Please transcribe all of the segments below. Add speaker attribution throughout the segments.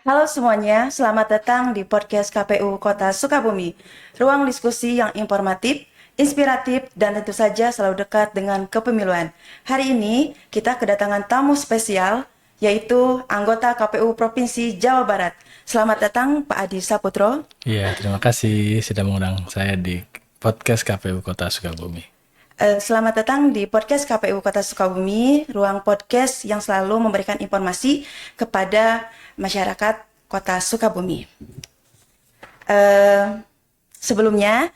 Speaker 1: Halo semuanya, selamat datang di podcast KPU Kota Sukabumi. Ruang diskusi yang informatif, inspiratif, dan tentu saja selalu dekat dengan kepemiluan. Hari ini kita kedatangan tamu spesial, yaitu anggota KPU Provinsi Jawa Barat. Selamat datang Pak Adi Saputro.
Speaker 2: Iya, terima kasih sudah mengundang saya di podcast KPU Kota Sukabumi.
Speaker 1: Selamat datang di podcast KPU Kota Sukabumi, ruang podcast yang selalu memberikan informasi kepada masyarakat Kota Sukabumi. Sebelumnya,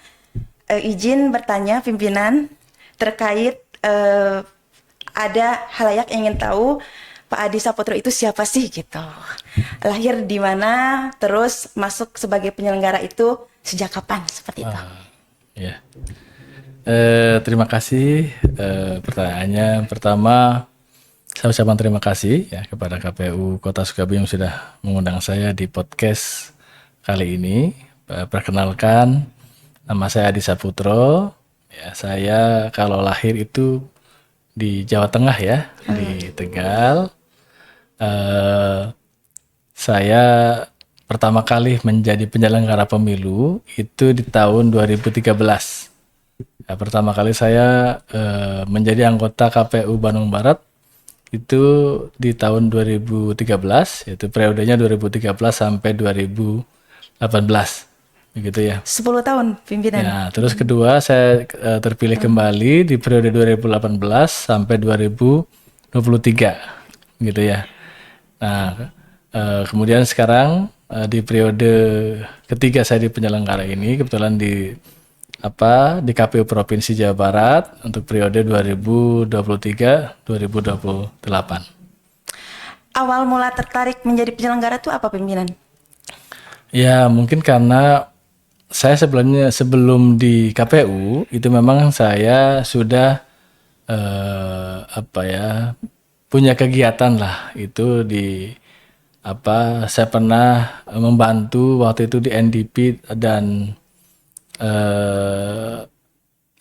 Speaker 1: izin bertanya pimpinan terkait ada halayak yang ingin tahu Pak Adi Saputro itu siapa sih gitu. Lahir di mana, terus masuk sebagai penyelenggara itu sejak kapan, seperti itu.
Speaker 2: Ya, terima kasih pertanyaannya. Pertama, saya ucapkan terima kasih ya kepada KPU Kota Sukabumi yang sudah mengundang saya di podcast kali ini. Perkenalkan, nama saya Adi Saputro. Ya, saya kalau lahir itu di Jawa Tengah ya, di Tegal. Saya pertama kali menjadi penyelenggara pemilu itu di tahun 2013. Ya, pertama kali saya menjadi anggota KPU Bandung Barat itu di tahun 2013, yaitu periodenya 2013 sampai 2018. Begitu ya.
Speaker 1: 10 tahun pimpinan.
Speaker 2: Ya, terus kedua saya terpilih kembali di periode 2018 sampai 2023 gitu ya. Nah, kemudian sekarang di periode ketiga saya di penyelenggara ini kebetulan di KPU Provinsi Jawa Barat untuk periode 2023-2028.
Speaker 1: Awal mula tertarik menjadi penyelenggara itu apa pimpinan?
Speaker 2: Ya, mungkin karena saya sebelumnya sebelum di KPU itu memang saya sudah punya kegiatan lah itu saya pernah membantu waktu itu di NDP dan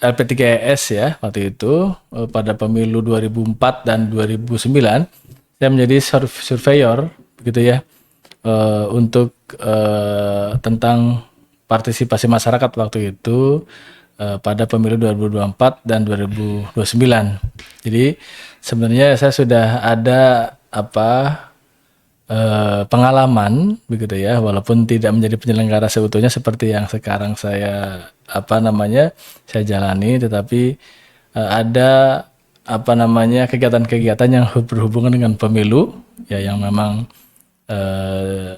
Speaker 2: LP3ES ya waktu itu pada pemilu 2004 dan 2009 saya menjadi surveyor begitu ya untuk tentang partisipasi masyarakat waktu itu pada pemilu 2024 dan 2029. Jadi sebenarnya saya sudah ada pengalaman begitu ya, walaupun tidak menjadi penyelenggara seutuhnya seperti yang sekarang saya saya jalani, tetapi ada kegiatan-kegiatan yang berhubungan dengan pemilu ya yang memang 5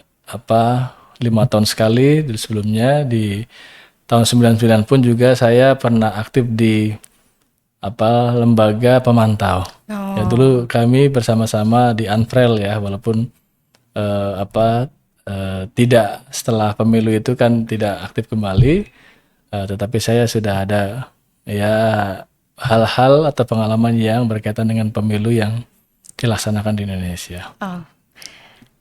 Speaker 2: tahun sekali sebelumnya di tahun 99 pun juga saya pernah aktif di lembaga pemantau. Ya dulu kami bersama-sama di Anfrel ya, walaupun tidak setelah pemilu itu kan tidak aktif kembali, tetapi saya sudah ada ya hal-hal atau pengalaman yang berkaitan dengan pemilu yang dilaksanakan di Indonesia.
Speaker 1: Oh,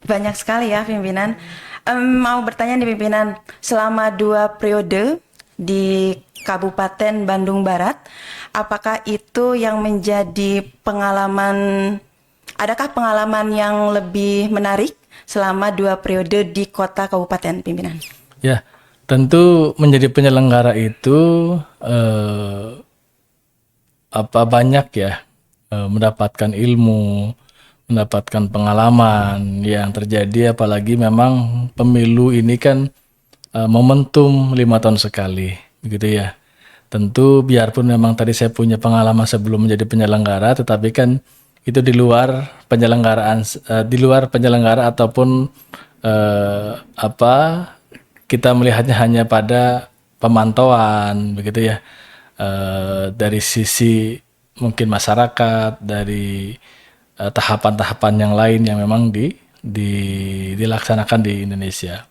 Speaker 1: banyak sekali ya pimpinan. Mau bertanya nih pimpinan, selama 2 periode di Kabupaten Bandung Barat, apakah itu yang menjadi adakah pengalaman yang lebih menarik selama 2 periode di kota kabupaten pimpinan?
Speaker 2: Ya, tentu menjadi penyelenggara itu banyak ya mendapatkan ilmu, mendapatkan pengalaman yang terjadi, apalagi memang pemilu ini kan momentum 5 tahun sekali, begitu ya. Tentu biarpun memang tadi saya punya pengalaman sebelum menjadi penyelenggara, tetapi kan itu di luar penyelenggara ataupun kita melihatnya hanya pada pemantauan, begitu ya. Dari sisi mungkin masyarakat, dari tahapan-tahapan yang lain yang memang dilaksanakan di Indonesia.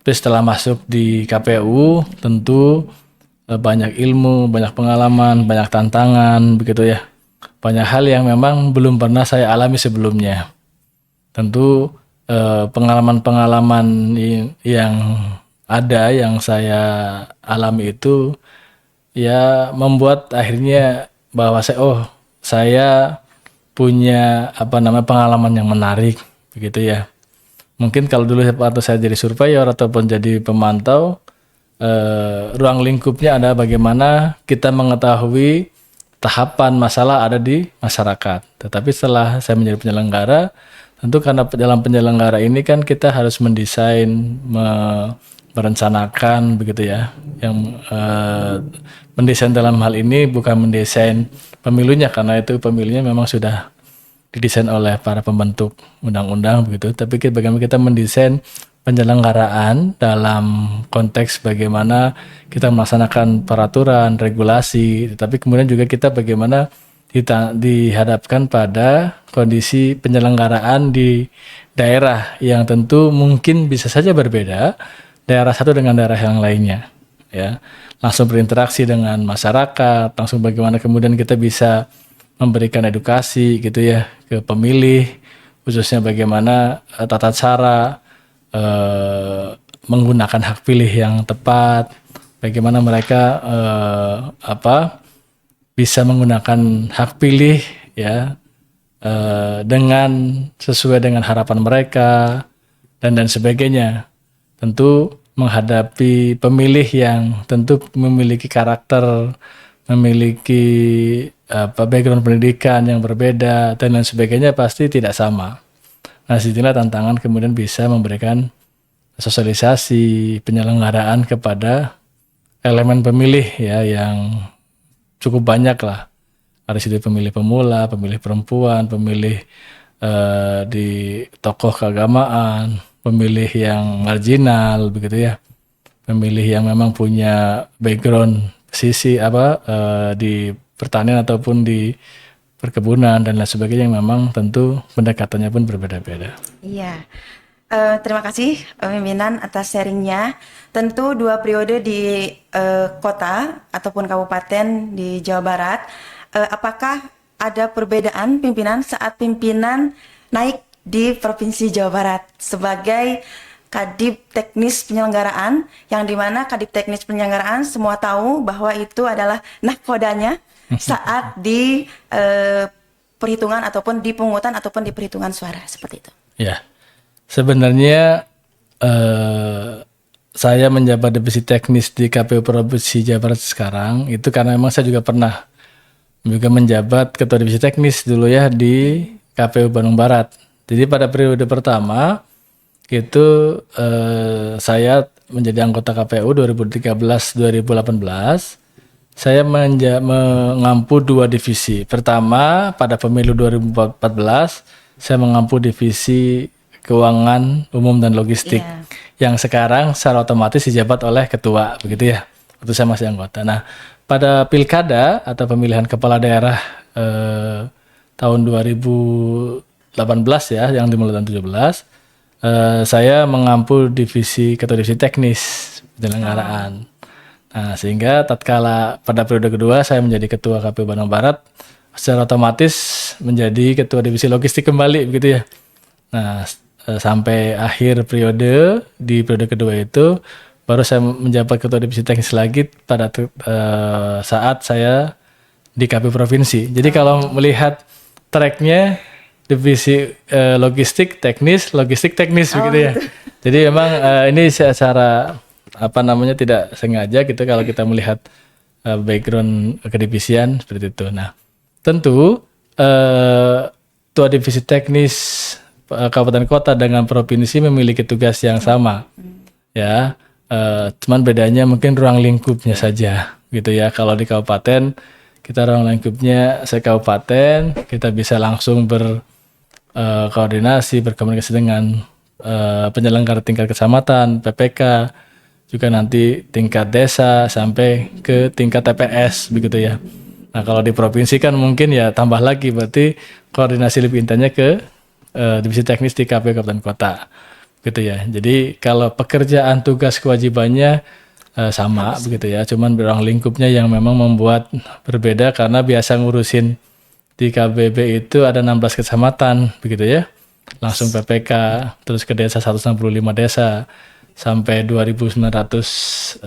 Speaker 2: Tapi setelah masuk di KPU tentu banyak ilmu, banyak pengalaman, banyak tantangan begitu ya. Banyak hal yang memang belum pernah saya alami sebelumnya. Tentu pengalaman-pengalaman yang ada yang saya alami itu ya membuat akhirnya bahwa saya punya pengalaman yang menarik begitu ya. Mungkin kalau dulu waktu saya jadi surveyor ataupun jadi pemantau, ruang lingkupnya ada bagaimana kita mengetahui tahapan masalah ada di masyarakat. Tetapi setelah saya menjadi penyelenggara, tentu karena dalam penyelenggara ini kan kita harus mendesain, merencanakan begitu ya. Yang mendesain dalam hal ini bukan mendesain pemilunya, karena itu pemilunya memang sudah didesain oleh para pembentuk undang-undang begitu. Tapi bagaimana kita mendesain penyelenggaraan dalam konteks bagaimana kita melaksanakan peraturan, regulasi, tapi kemudian juga kita bagaimana dihadapkan pada kondisi penyelenggaraan di daerah yang tentu mungkin bisa saja berbeda daerah satu dengan daerah yang lainnya, ya. Langsung berinteraksi dengan masyarakat, langsung bagaimana kemudian kita bisa memberikan edukasi gitu ya ke pemilih, khususnya bagaimana tata cara menggunakan hak pilih yang tepat, bagaimana mereka bisa menggunakan hak pilih ya dengan sesuai dengan harapan mereka dan sebagainya. Tentu menghadapi pemilih yang tentu memiliki karakter, memiliki background pendidikan yang berbeda dan lain sebagainya pasti tidak sama. Nah, disinilah tantangan kemudian bisa memberikan sosialisasi penyelenggaraan kepada elemen pemilih ya yang cukup banyak lah. Ada situ pemilih pemula, pemilih perempuan, pemilih di tokoh keagamaan, pemilih yang marginal begitu ya, pemilih yang memang punya background sisi di pertanian ataupun di perkebunan dan lain sebagainya yang memang tentu pendekatannya pun berbeda-beda.
Speaker 1: Iya. Terima kasih pimpinan atas sharingnya. Tentu 2 periode di kota ataupun kabupaten di Jawa Barat. Apakah ada perbedaan pimpinan saat pimpinan naik di Provinsi Jawa Barat sebagai Kadip Teknis Penyelenggaraan, yang dimana Kadip Teknis Penyelenggaraan semua tahu bahwa itu adalah nahkodanya saat di perhitungan ataupun di pungutan ataupun di perhitungan suara seperti itu.
Speaker 2: Ya, sebenarnya saya menjabat divisi teknis di KPU Provinsi Jawa Barat sekarang itu karena memang saya juga pernah juga menjabat ketua divisi teknis dulu ya di KPU Bandung Barat. Jadi pada periode pertama itu saya menjadi anggota KPU 2013-2018. Saya mengampu 2 divisi. Pertama, pada pemilu 2014, saya mengampu divisi keuangan umum dan logistik, yang sekarang secara otomatis dijabat oleh ketua, begitu ya. Waktu saya masih anggota. Nah, pada pilkada atau pemilihan kepala daerah tahun 2018 ya, yang dimulai tahun 17, saya mengampu ketua divisi teknis penyelenggaraan. Nah, sehingga tatkala pada periode kedua saya menjadi ketua KPU Bandung Barat, secara otomatis menjadi ketua divisi logistik kembali begitu ya. Nah, sampai akhir periode di periode kedua itu baru saya menjabat ketua divisi teknis lagi pada saat saya di KPU provinsi. Jadi kalau melihat tracknya divisi logistik teknis begitu ya. Jadi memang ini secara tidak sengaja gitu kalau kita melihat background kedivisian seperti itu. Nah, tentu ketua divisi teknis kabupaten kota dengan provinsi memiliki tugas yang sama, ya. Cuman bedanya mungkin ruang lingkupnya saja, gitu ya. Kalau di kabupaten kita ruang lingkupnya se-kabupaten, kita bisa langsung berkoordinasi, berkomunikasi dengan penyelenggara tingkat kecamatan, PPK, juga nanti tingkat desa sampai ke tingkat TPS begitu ya. Nah, kalau di provinsi kan mungkin ya tambah lagi, berarti koordinasi lebih intensnya ke divisi teknis di KPU kabupaten kota gitu ya. Jadi kalau pekerjaan tugas kewajibannya sama begitu ya, cuman ruang lingkupnya yang memang membuat berbeda karena biasa ngurusin di KBB itu ada 16 kecamatan begitu ya. Langsung PPK, terus ke desa 165 desa sampai 2.920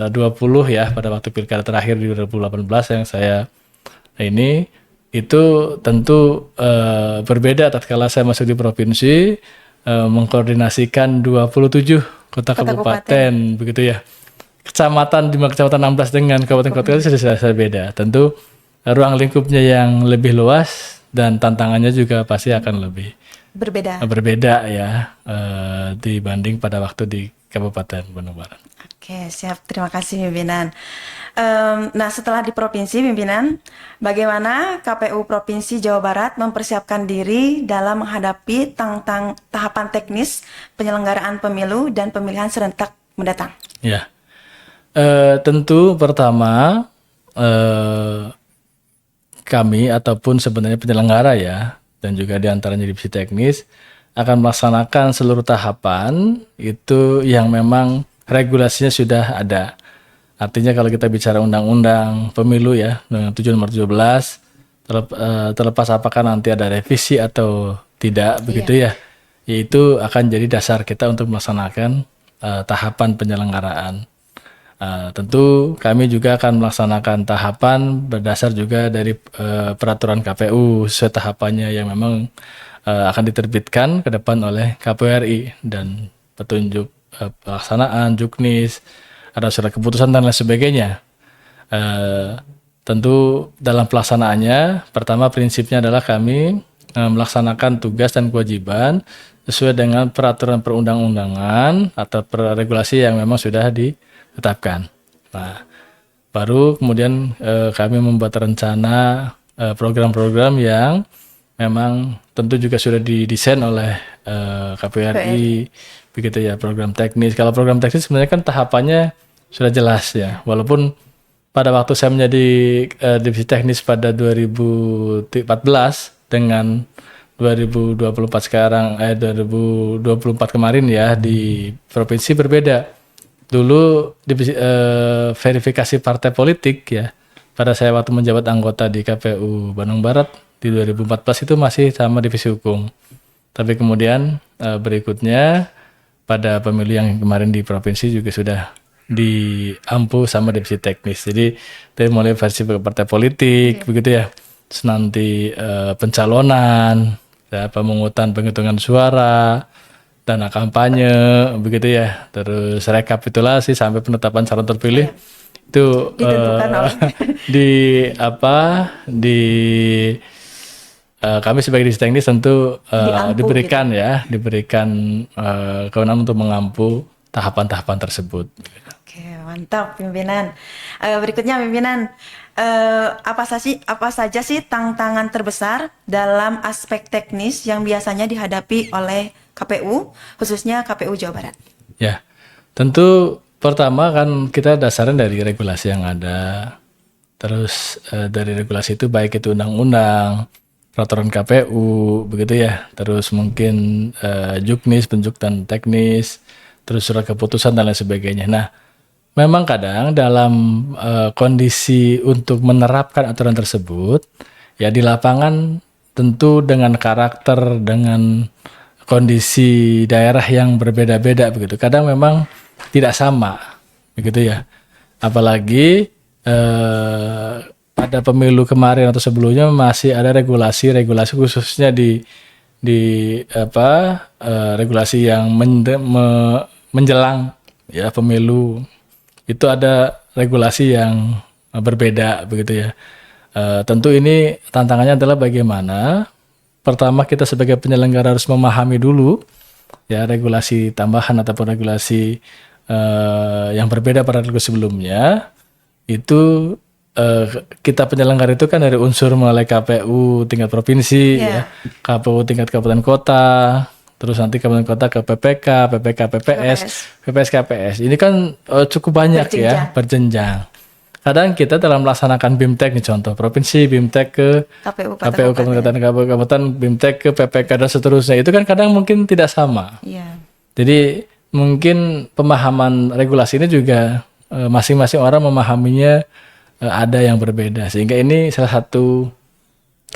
Speaker 2: ya pada waktu pilkada terakhir di 2018 yang saya ini itu tentu berbeda tatkala saya masuk di provinsi, mengkoordinasikan 27 kota kabupaten begitu ya. Kecamatan 5 kecamatan 16 dengan kabupaten kota itu sudah beda. Tentu ruang lingkupnya yang lebih luas dan tantangannya juga pasti akan lebih berbeda ya dibanding pada waktu di Kabupaten Bandung Barat.
Speaker 1: Oke, siap. Terima kasih pimpinan. Nah, setelah di provinsi pimpinan, bagaimana KPU Provinsi Jawa Barat mempersiapkan diri dalam menghadapi tahapan teknis penyelenggaraan pemilu dan pemilihan serentak mendatang?
Speaker 2: Ya, tentu pertama kami ataupun sebenarnya penyelenggara ya, dan juga diantaranya divisi teknis akan melaksanakan seluruh tahapan itu yang memang regulasinya sudah ada. Artinya kalau kita bicara undang-undang pemilu ya, Undang-Undang 7 nomor 17, terlepas apakah nanti ada revisi atau tidak begitu ya, yaitu akan jadi dasar kita untuk melaksanakan tahapan penyelenggaraan. Tentu kami juga akan melaksanakan tahapan berdasar juga dari peraturan KPU sesuai tahapannya yang memang akan diterbitkan ke depan oleh KPU RI dan petunjuk pelaksanaan, juknis, ada surat keputusan dan lain sebagainya. Tentu dalam pelaksanaannya, pertama prinsipnya adalah kami melaksanakan tugas dan kewajiban sesuai dengan peraturan perundang-undangan atau regulasi yang memang sudah ditetapkan. Nah, baru kemudian kami membuat rencana program-program yang memang tentu juga sudah didesain oleh KPU RI, begitu ya, program teknis. Kalau program teknis sebenarnya kan tahapannya sudah jelas ya, walaupun pada waktu saya menjadi divisi teknis pada 2014 dengan 2024 sekarang 2024 kemarin ya di provinsi berbeda. Dulu divisi verifikasi partai politik ya, pada saya waktu menjabat anggota di KPU Bandung Barat di 2014 itu masih sama divisi hukum. Tapi kemudian berikutnya pada pemilu yang kemarin di provinsi juga sudah diampu sama divisi teknis. Jadi dari mulai versi partai politik begitu ya, terus nanti pencalonan, ya, pemungutan penghitungan suara, dana kampanye begitu ya, terus rekapitulasi sampai penetapan calon terpilih itu kami sebagai divisi teknis tentu diberikan kewenangan untuk mengampu tahapan-tahapan tersebut.
Speaker 1: Oke, mantap pimpinan. Berikutnya pimpinan, apa saja sih tantangan terbesar dalam aspek teknis yang biasanya dihadapi oleh KPU, khususnya KPU Jawa Barat?
Speaker 2: Ya, tentu pertama kan kita dasarnya dari regulasi yang ada. Terus dari regulasi itu baik itu undang-undang, peraturan KPU begitu ya, terus mungkin juknis, penunjukan teknis, terus surat keputusan dan lain sebagainya. Nah, memang kadang dalam kondisi untuk menerapkan aturan tersebut ya di lapangan tentu dengan karakter, dengan kondisi daerah yang berbeda-beda begitu. Kadang memang tidak sama begitu ya. Apalagi pada pemilu kemarin atau sebelumnya masih ada regulasi khususnya di regulasi yang menjelang ya pemilu itu ada regulasi yang berbeda begitu ya. Tentu ini tantangannya adalah bagaimana pertama kita sebagai penyelenggara harus memahami dulu ya regulasi tambahan ataupun regulasi yang berbeda pada regulasi sebelumnya. Itu kita penyelenggara itu kan dari unsur mulai KPU tingkat provinsi ya, KPU tingkat kabupaten kota, terus nanti kabupaten kota ke PPK, PPS, KPS. Ini kan cukup banyak berjenjang. Kadang kita dalam melaksanakan BIMTEK nih contoh provinsi BIMTEK ke KPU kabupaten, BIMTEK ke PPK dan seterusnya. Itu kan kadang mungkin tidak sama. Jadi mungkin pemahaman regulasi ini juga masing-masing orang memahaminya ada yang berbeda, sehingga ini salah satu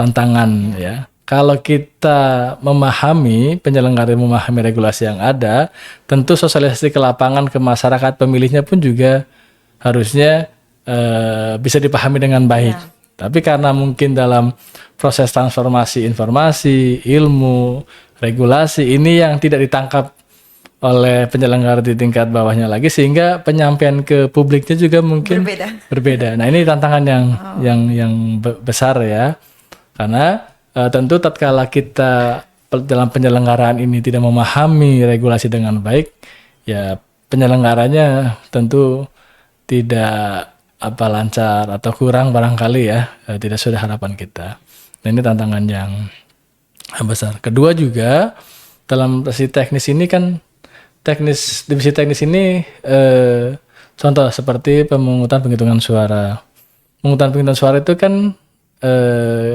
Speaker 2: tantangan ya. Kalau kita penyelenggara memahami regulasi yang ada, tentu sosialisasi ke lapangan ke masyarakat pemilihnya pun juga harusnya bisa dipahami dengan baik. Tapi karena mungkin dalam proses transformasi informasi, ilmu, regulasi ini yang tidak ditangkap oleh penyelenggara di tingkat bawahnya lagi, sehingga penyampaian ke publiknya juga mungkin berbeda. Nah, ini tantangan yang besar ya, karena tentu tatkala kita dalam penyelenggaraan ini tidak memahami regulasi dengan baik, ya penyelenggaranya tentu tidak lancar atau kurang barangkali ya, tidak sesuai harapan kita. Nah, ini tantangan yang besar. Kedua juga dalam sisi teknis ini kan, divisi teknis ini contoh seperti pemungutan penghitungan suara. Pemungutan penghitungan suara itu kan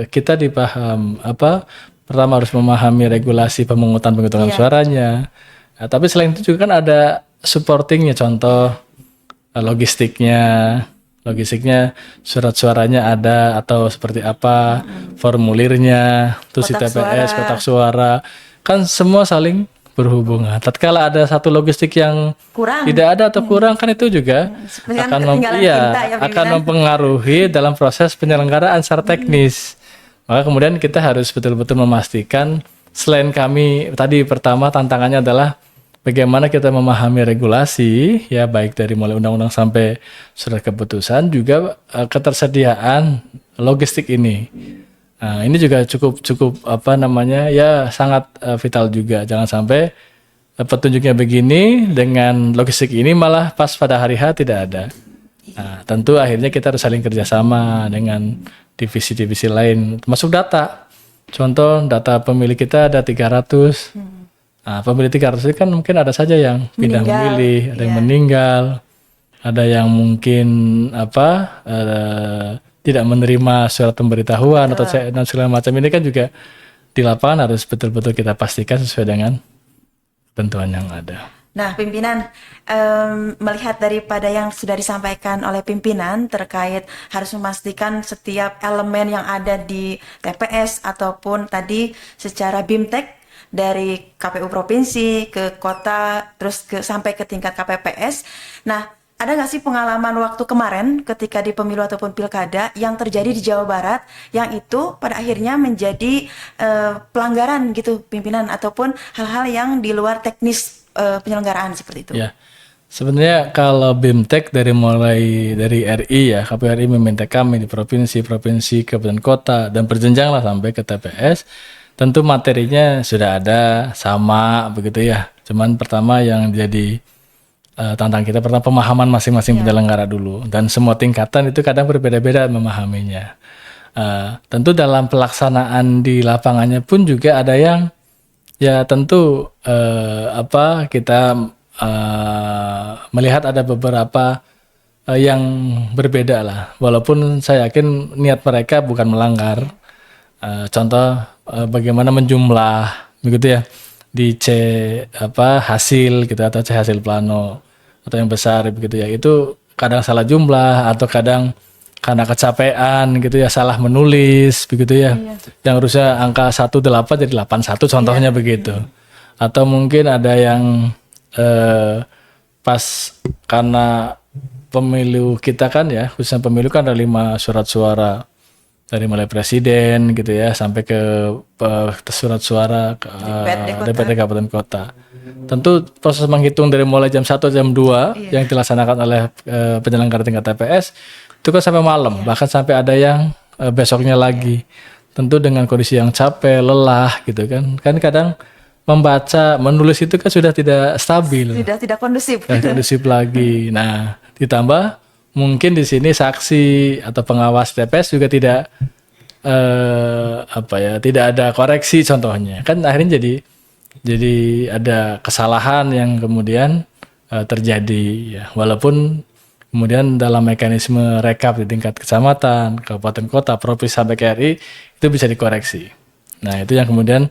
Speaker 2: kita pertama harus memahami regulasi pemungutan penghitungan suaranya. Nah, tapi selain itu juga kan ada supportingnya, contoh logistiknya surat suaranya ada atau seperti apa, formulirnya, terus
Speaker 1: Kotak
Speaker 2: TPS,
Speaker 1: suara.
Speaker 2: kotak suara, kan semua saling berhubungan. Tatkala ada satu logistik yang
Speaker 1: Kurang.
Speaker 2: tidak ada atau kurang, kan itu juga
Speaker 1: Sebenarnya
Speaker 2: akan
Speaker 1: ketinggalan tinta ya,
Speaker 2: akan
Speaker 1: pimpinan.
Speaker 2: mempengaruhi dalam proses penyelenggaraan secara teknis. Maka kemudian kita harus betul-betul memastikan, selain kami tadi pertama tantangannya adalah bagaimana kita memahami regulasi ya, baik dari mulai undang-undang sampai surat keputusan, juga ketersediaan logistik ini. Nah, ini juga cukup sangat vital juga. Jangan sampai petunjuknya begini dengan logistik ini malah pas pada hari H tidak ada. Nah, tentu akhirnya kita harus saling kerjasama dengan divisi-divisi lain, termasuk data. Contoh data pemilih kita ada 300. Nah, pemilih 300 itu kan mungkin ada saja yang pindah memilih, ada yang meninggal, ada yang mungkin tidak menerima surat pemberitahuan atau dan segala macam. Ini kan juga di lapangan harus betul-betul kita pastikan sesuai dengan ketentuan yang ada.
Speaker 1: Nah, pimpinan, melihat daripada yang sudah disampaikan oleh pimpinan terkait harus memastikan setiap elemen yang ada di TPS ataupun tadi secara BIMTEK dari KPU provinsi ke kota terus sampai ke tingkat KPPS. Nah, ada nggak sih pengalaman waktu kemarin ketika di pemilu ataupun pilkada yang terjadi di Jawa Barat yang itu pada akhirnya menjadi pelanggaran gitu, pimpinan, ataupun hal-hal yang di luar teknis penyelenggaraan seperti itu?
Speaker 2: Ya, sebenarnya kalau BIMTEK dari RI ya, KPU RI meminta kami di provinsi, kabupaten kota, dan berjenjang lah sampai ke TPS. Tentu materinya sudah ada, sama begitu ya. Cuman pertama yang jadi tantangan kita, pertama pemahaman masing-masing penyelenggara dulu. Dan semua tingkatan itu kadang berbeda-beda memahaminya. Tentu dalam pelaksanaan di lapangannya pun juga ada yang ya tentu kita melihat ada beberapa yang berbeda lah. Walaupun saya yakin niat mereka bukan melanggar. Contoh bagaimana menjumlah begitu ya di hasil gitu, atau C hasil plano atau yang besar begitu ya, itu kadang salah jumlah atau kadang karena kecapean gitu ya, salah menulis begitu ya. Yang harusnya angka 18 jadi 81 contohnya begitu. Atau mungkin ada yang pas karena pemilu kita kan ya, khususnya pemilu kan ada 5 surat suara dari mulai presiden gitu ya sampai ke surat suara ke DPRD kabupaten kota. Tentu proses menghitung dari mulai jam 1 jam 2 yang dilaksanakan oleh penyelenggara tingkat TPS itu kan sampai malam, bahkan sampai ada yang besoknya lagi. Tentu dengan kondisi yang capek, lelah gitu kan. Kan kadang membaca, menulis itu kan sudah tidak stabil.
Speaker 1: Sudah tidak kondusif.
Speaker 2: Tidak kondusif lagi. Nah, ditambah mungkin di sini saksi atau pengawas TPS juga tidak tidak ada koreksi contohnya. Kan akhirnya jadi ada kesalahan yang kemudian terjadi ya. Walaupun kemudian dalam mekanisme rekap di tingkat kecamatan, kabupaten kota, provinsi sampai ke RI itu bisa dikoreksi. Nah, itu yang kemudian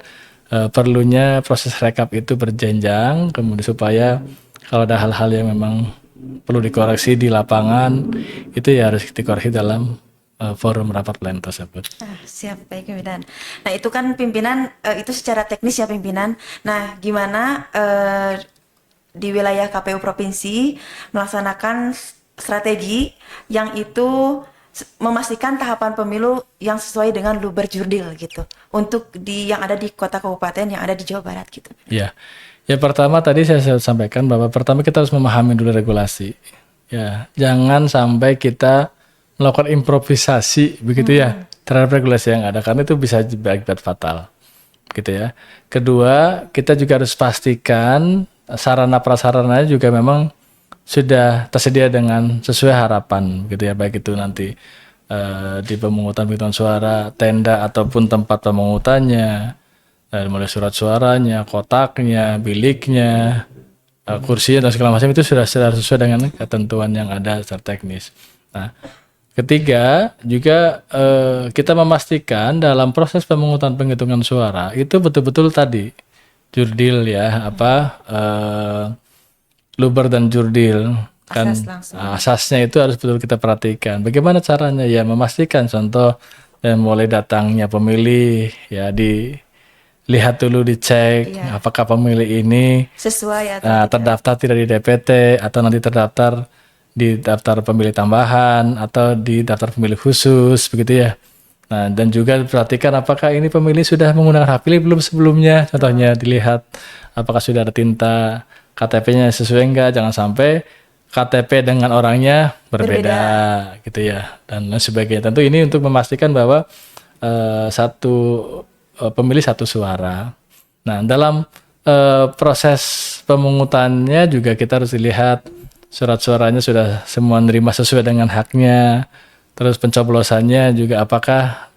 Speaker 2: perlunya proses rekap itu berjenjang, kemudian supaya kalau ada hal-hal yang memang perlu dikoreksi di lapangan itu ya harus dikoreksi dalam forum rapat pleno tersebut.
Speaker 1: Siap, baik pimpinan. Nah, itu kan pimpinan itu secara teknis ya pimpinan. Nah, gimana di wilayah KPU provinsi melaksanakan strategi yang itu memastikan tahapan pemilu yang sesuai dengan luber jurdil gitu untuk yang ada di kota kabupaten yang ada di Jawa Barat gitu.
Speaker 2: Ya, ya pertama tadi saya sampaikan bahwa pertama kita harus memahami dulu regulasi. Ya, jangan sampai kita melakukan improvisasi begitu ya terhadap regulasi yang ada karena itu bisa berakibat fatal, gitu ya. Kedua, kita juga harus pastikan sarana prasarananya juga memang sudah tersedia dengan sesuai harapan, gitu ya. Baik itu nanti di penghitungan suara, tenda ataupun tempat pemungutannya. Mulai surat suaranya, kotaknya, biliknya, kursinya dan segala macam itu sudah sesuai dengan ketentuan yang ada secara teknis. Nah, ketiga juga kita memastikan dalam proses pemungutan penghitungan suara itu betul-betul tadi jurdil ya luber dan jurdil kan asasnya itu harus betul kita perhatikan. Bagaimana caranya ya memastikan contoh mulai datangnya pemilih ya lihat dulu dicek apakah pemilih ini
Speaker 1: sesuai
Speaker 2: terdaftar tidak di DPT atau nanti terdaftar di daftar pemilih tambahan atau di daftar pemilih khusus begitu ya. Nah, dan juga perhatikan apakah ini pemilih sudah menggunakan hak pilih belum sebelumnya. Contohnya dilihat apakah sudah ada tinta, KTP-nya sesuai enggak, jangan sampai KTP dengan orangnya berbeda gitu ya dan lain sebagainya. Tentu ini untuk memastikan bahwa satu pemilih satu suara. Nah, dalam proses pemungutannya juga kita harus dilihat surat suaranya sudah semua nerima sesuai dengan haknya. Terus pencoblosannya juga apakah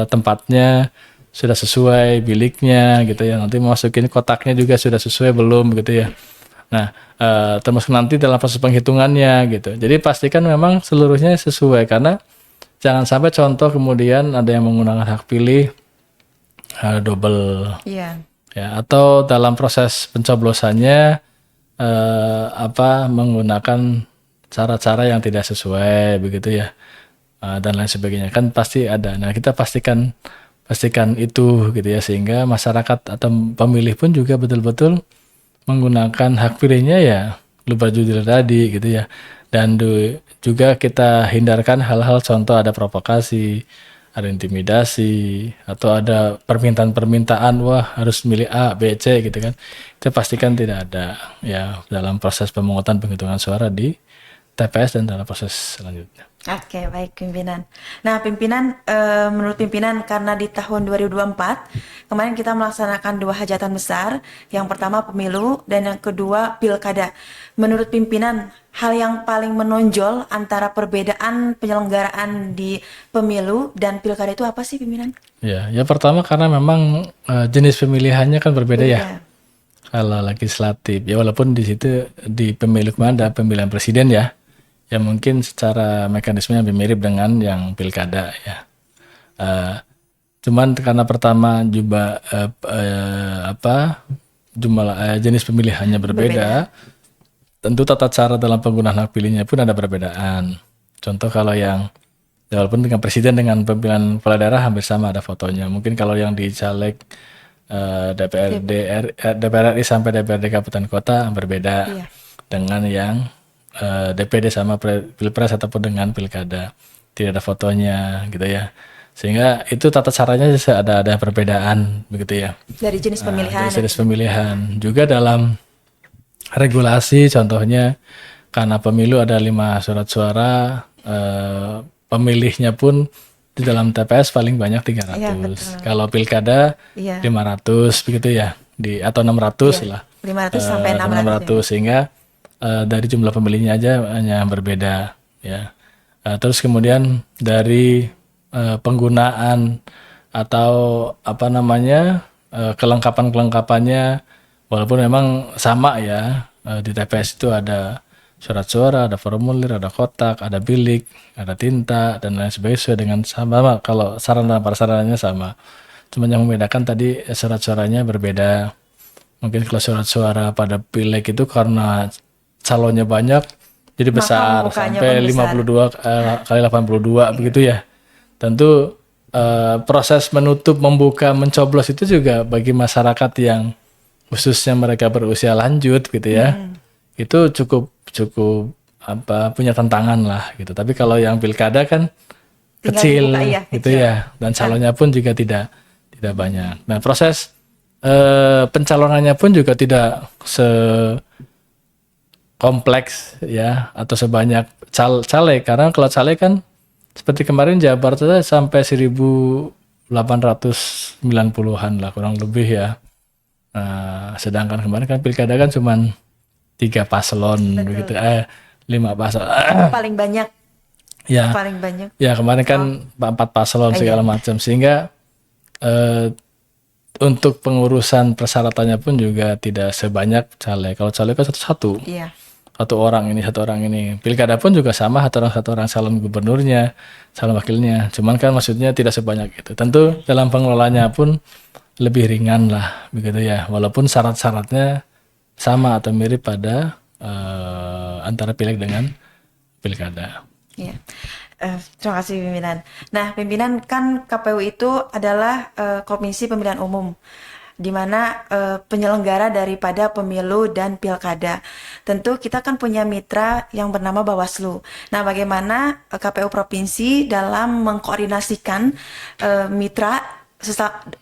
Speaker 2: tempatnya sudah sesuai, biliknya gitu ya. Nanti masukin kotaknya juga sudah sesuai belum gitu ya. Nah, termasuk nanti dalam proses penghitungannya gitu. Jadi pastikan memang seluruhnya sesuai karena jangan sampai contoh kemudian ada yang menggunakan hak pilih double ya atau dalam proses pencoblosannya menggunakan cara-cara yang tidak sesuai begitu ya dan lain sebagainya kan pasti ada. Nah, kita pastikan itu gitu ya sehingga masyarakat atau pemilih pun juga betul-betul menggunakan hak pilihnya ya luber jurdil tadi gitu ya. Dan juga kita hindarkan hal-hal contoh ada provokasi, ada intimidasi atau ada permintaan wah harus milih A, B, C gitu kan. Kita pastikan tidak ada ya dalam proses pemungutan penghitungan suara di TPS dan dalam proses selanjutnya.
Speaker 1: Oke, baik pimpinan. Nah, pimpinan menurut pimpinan karena di tahun 2024 kemarin kita melaksanakan 2 hajatan besar, yang pertama pemilu dan yang kedua pilkada. Menurut pimpinan, hal yang paling menonjol antara perbedaan penyelenggaraan di pemilu dan pilkada itu apa sih pimpinan?
Speaker 2: Ya, yang pertama karena memang jenis pemilihannya kan berbeda ya. Kalau legislatif, ya walaupun di situ di pemilu kemarin ada pemilihan presiden ya. Ya mungkin secara mekanismenya lebih mirip dengan yang pilkada ya. Cuman karena pertama juga jumlah jenis pemilihannya berbeda, tentu tata cara dalam penggunaan hak pilihnya pun ada perbedaan. Contoh kalau yang walaupun dengan presiden dengan pemilihan kepala daerah hampir sama ada fotonya. Mungkin kalau yang di caleg DPR RI sampai DPRD kabupaten kota berbeda dengan yang DPD sama pilpres ataupun dengan pilkada tidak ada fotonya gitu ya, sehingga itu tata caranya ada perbedaan begitu ya
Speaker 1: dari jenis pemilihan.
Speaker 2: Dari jenis pemilihan juga dalam regulasi contohnya karena pemilu ada 5 surat suara, pemilihnya pun di dalam TPS paling banyak 300
Speaker 1: ya,
Speaker 2: kalau pilkada 500 begitu ya atau 600 lah
Speaker 1: 500 sampai 600
Speaker 2: sehingga dari jumlah pemilihnya aja hanya berbeda ya. Terus kemudian dari penggunaan atau kelengkapannya walaupun memang sama ya, di TPS itu ada surat suara, ada formulir, ada kotak, ada bilik, ada tinta dan lain sebagainya sesuai dengan sama kalau sarana prasarananya sama. Cuma yang membedakan tadi surat suaranya berbeda. Mungkin kalau surat suara pada pileg itu karena calonnya banyak jadi besar sampai 52 kali 82 begitu ya. Tentu proses menutup, membuka, mencoblos itu juga bagi masyarakat yang khususnya mereka berusia lanjut gitu ya. Itu cukup punya tantangan lah gitu. Tapi kalau yang pilkada kan
Speaker 1: Tinggal
Speaker 2: kecil
Speaker 1: dibuka, iya,
Speaker 2: gitu
Speaker 1: kecil.
Speaker 2: ya, dan calonnya pun juga tidak banyak. Nah, proses pencalonannya pun juga tidak kompleks ya atau sebanyak caleg, karena kalau caleg kan seperti kemarin Jawa Barat saja sampai 1890-an lah kurang lebih ya. Nah, sedangkan kemarin kan pilkada kan cuman 3 paslon begitu, 5 paslon.
Speaker 1: Paling banyak,
Speaker 2: Ya,
Speaker 1: paling banyak.
Speaker 2: ya kemarin kan 4 paslon segala macam, sehingga untuk pengurusan persyaratannya pun juga tidak sebanyak caleg. Kalau caleg kan satu-satu.
Speaker 1: Iya.
Speaker 2: Satu orang ini. Pilkada pun juga sama, satu orang calon gubernurnya, calon wakilnya. Cuman kan maksudnya tidak sebanyak itu. Tentu dalam pengelolaannya pun lebih ringan lah, begitu ya. Walaupun syarat-syaratnya sama atau mirip pada antara pileg dengan pilkada.
Speaker 1: Iya. Terima kasih pimpinan. Nah, pimpinan kan KPU itu adalah Komisi Pemilihan Umum, di mana penyelenggara daripada pemilu dan pilkada. Tentu kita kan punya mitra yang bernama Bawaslu. Nah, bagaimana KPU Provinsi dalam mengkoordinasikan mitra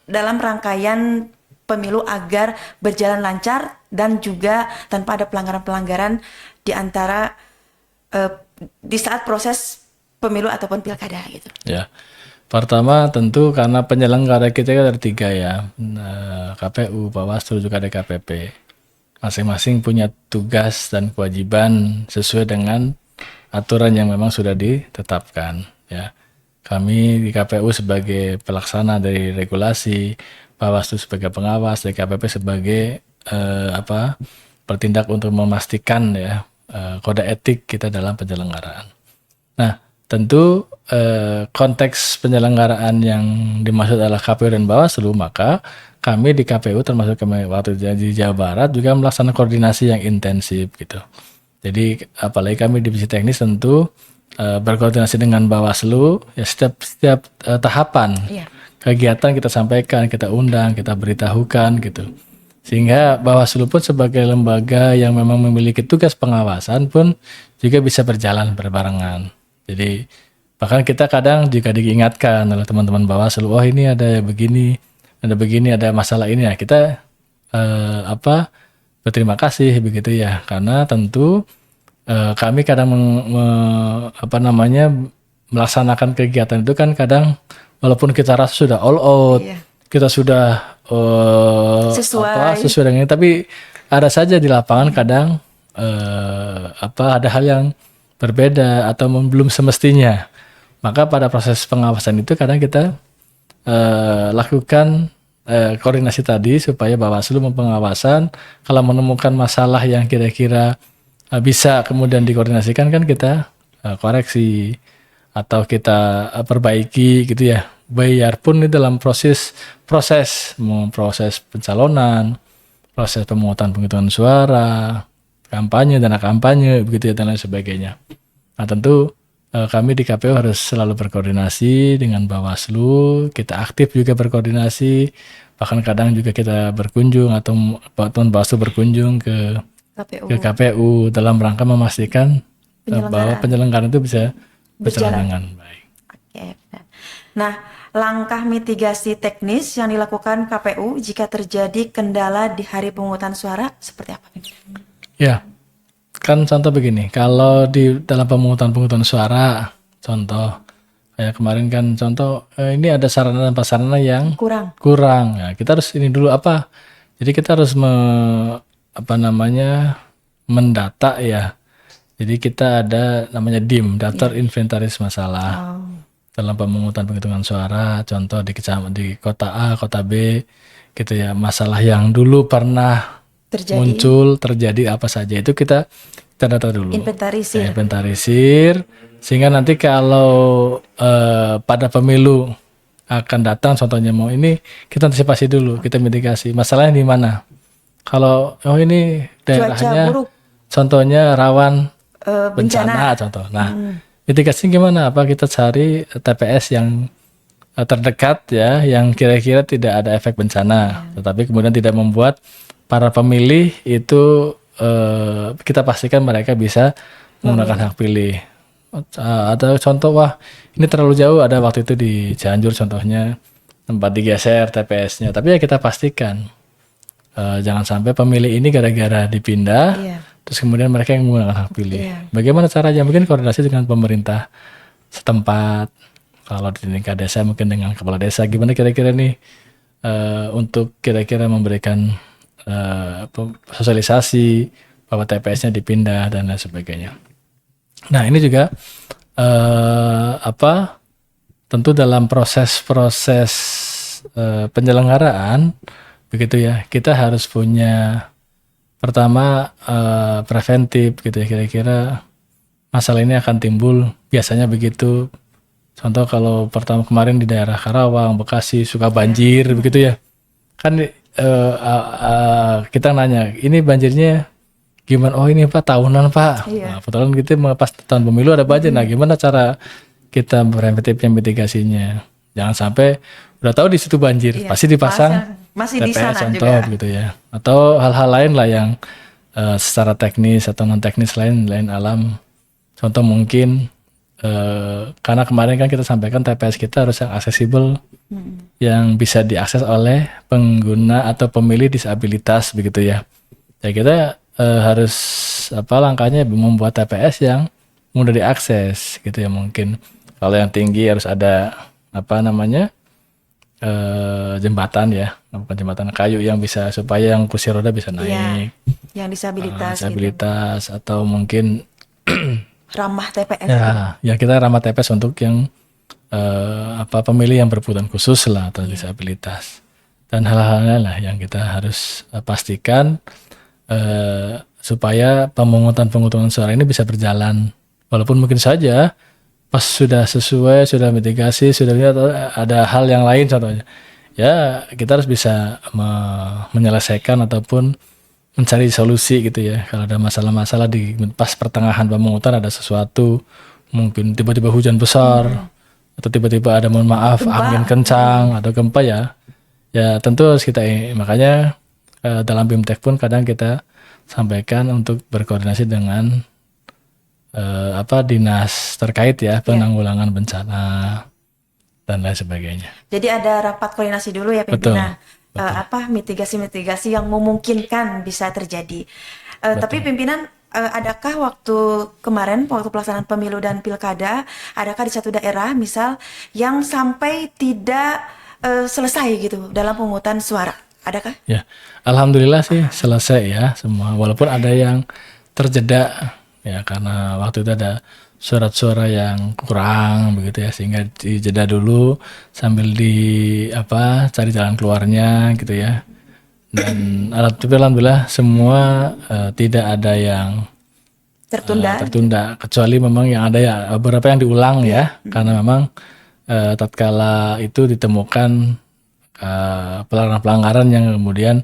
Speaker 1: dalam rangkaian pemilu agar berjalan lancar dan juga tanpa ada pelanggaran-pelanggaran di antara di saat proses pemilu ataupun pilkada gitu.
Speaker 2: Ya, pertama tentu karena penyelenggara kita kan ada 3 ya, KPU, Bawaslu, juga DKPP. Masing-masing punya tugas dan kewajiban sesuai dengan aturan yang memang sudah ditetapkan. Ya, kami di KPU sebagai pelaksana dari regulasi, Bawaslu sebagai pengawas, DKPP sebagai bertindak untuk memastikan ya kode etik kita dalam penyelenggaraan. Nah, tentu konteks penyelenggaraan yang dimaksud adalah KPU dan Bawaslu, maka kami di KPU termasuk kami waktu di Jawa Barat juga melaksanakan koordinasi yang intensif gitu. Jadi apalagi kami divisi teknis tentu berkoordinasi dengan Bawaslu ya setiap tahapan kegiatan kita sampaikan, kita undang, kita beritahukan gitu. Sehingga Bawaslu pun sebagai lembaga yang memang memiliki tugas pengawasan pun juga bisa berjalan berbarengan. Jadi bahkan kita kadang juga diingatkan oleh teman-teman Bawaslu, oh ini ada begini, ada masalah ini ya. Kita berterima kasih begitu ya, karena tentu kami kadang melaksanakan kegiatan itu kan kadang walaupun kita rasa sudah all out, kita sudah sesuai dengan ini, tapi ada saja di lapangan kadang ada hal yang berbeda atau belum semestinya. Maka pada proses pengawasan itu kadang kita lakukan koordinasi tadi supaya Bawaslu mempengawasan, kalau menemukan masalah yang kira-kira bisa kemudian dikoordinasikan kan kita koreksi atau kita perbaiki gitu ya. Biarpun di dalam proses pencalonan, proses pemungutan penghitungan suara, kampanye, dana kampanye, begitu ya, dan lain sebagainya. Nah tentu kami di KPU harus selalu berkoordinasi dengan Bawaslu, kita aktif juga berkoordinasi, bahkan kadang juga kita berkunjung atau teman Bawaslu berkunjung ke KPU dalam rangka memastikan bahwa penyelenggaraan itu bisa berjalan dengan baik.
Speaker 1: Oke. Nah, langkah mitigasi teknis yang dilakukan KPU jika terjadi kendala di hari pemungutan suara seperti apa?
Speaker 2: Ya, kan contoh begini, kalau di dalam pemungutan suara, contoh kayak kemarin kan contoh ini ada sarana dan prasarana yang kurang. Ya, kita harus ini dulu apa? Jadi kita harus mendata ya. Jadi kita ada namanya DIM, daftar inventaris masalah. Dalam pemungutan penghitungan suara, contoh di kota A, kota B, gitu ya, masalah yang dulu pernah terjadi apa saja itu kita data dulu. Inventarisir, sehingga nanti kalau pada pemilu akan datang, contohnya mau ini, kita antisipasi dulu, kita mitigasi. Masalahnya di mana? Kalau ini daerahnya, contohnya rawan bencana, contoh. Nah, mitigasinya gimana? Apa kita cari TPS yang terdekat ya, yang kira-kira tidak ada efek bencana, tetapi kemudian tidak membuat para pemilih itu kita pastikan mereka bisa menggunakan hak pilih. Ada contoh, wah ini terlalu jauh, ada waktu itu di Cianjur contohnya tempat digeser TPS-nya, tapi ya kita pastikan jangan sampai pemilih ini gara-gara dipindah
Speaker 1: Iya.
Speaker 2: terus kemudian mereka yang menggunakan hak pilih.
Speaker 1: Iya.
Speaker 2: Bagaimana caranya? Mungkin koordinasi dengan pemerintah setempat, kalau di tingkat desa mungkin dengan kepala desa, gimana kira-kira nih untuk kira-kira memberikan sosialisasi bahwa TPS-nya dipindah dan lain sebagainya. Nah ini juga tentu dalam proses-proses penyelenggaraan begitu ya, kita harus punya pertama preventif gitu ya, kira-kira masalah ini akan timbul biasanya begitu. Contoh kalau pertama kemarin di daerah Karawang, Bekasi suka banjir begitu ya, kan kita nanya ini banjirnya gimana? Oh ini Pak tahunan Pak.
Speaker 1: Iya.
Speaker 2: Nah, kebetulan kita pas tahun pemilu ada banjir. Nah gimana cara kita preventifnya, mitigasinya? Jangan sampai udah tahu di situ banjir,
Speaker 1: Iya.
Speaker 2: pasti dipasang
Speaker 1: Masih di
Speaker 2: TPS
Speaker 1: sana
Speaker 2: contoh
Speaker 1: juga.
Speaker 2: gitu ya. Atau hal-hal lain lah yang secara teknis atau non teknis lain alam. Contoh mungkin karena kemarin kan kita sampaikan TPS kita harus yang aksesibel, yang bisa diakses oleh pengguna atau pemilih disabilitas begitu ya. Ya kita harus langkahnya membuat TPS yang mudah diakses gitu ya. Mungkin kalau yang tinggi harus ada jembatan ya, bukan jembatan kayu yang bisa supaya yang kursi roda bisa naik,
Speaker 1: Yang disabilitas gitu.
Speaker 2: disabilitas atau mungkin
Speaker 1: Ramah TPS.
Speaker 2: ya kita ramah TPS untuk yang pemilih yang berkebutuhan khusus lah atau disabilitas, dan hal-hal lain lah yang kita harus pastikan supaya pemungutan suara ini bisa berjalan, walaupun mungkin saja pas sudah sesuai, sudah mitigasi, sudah ada hal yang lain contohnya, ya kita harus bisa menyelesaikan ataupun mencari solusi gitu ya. Kalau ada masalah-masalah di pas pertengahan pemungutan ada sesuatu, mungkin tiba-tiba hujan besar atau tiba-tiba ada mohon maaf angin kencang atau gempa ya tentu harus kita makanya dalam BIMTEK pun kadang kita sampaikan untuk berkoordinasi dengan dinas terkait ya, penanggulangan bencana dan lain sebagainya.
Speaker 1: Jadi ada rapat koordinasi dulu ya pimpinan. Mitigasi-mitigasi yang memungkinkan bisa terjadi. Tapi pimpinan, adakah waktu kemarin waktu pelaksanaan pemilu dan pilkada, adakah di satu daerah misal yang sampai tidak selesai gitu dalam pemungutan suara? Adakah?
Speaker 2: Ya, alhamdulillah sih selesai ya semua. Walaupun ada yang terjeda ya karena waktu itu ada surat-suara yang kurang begitu ya, sehingga dijeda dulu sambil cari jalan keluarnya gitu ya. Dan alhamdulillah semua tidak ada yang tertunda, kecuali memang yang ada ya beberapa yang diulang ya, karena memang tatkala itu ditemukan pelanggaran yang kemudian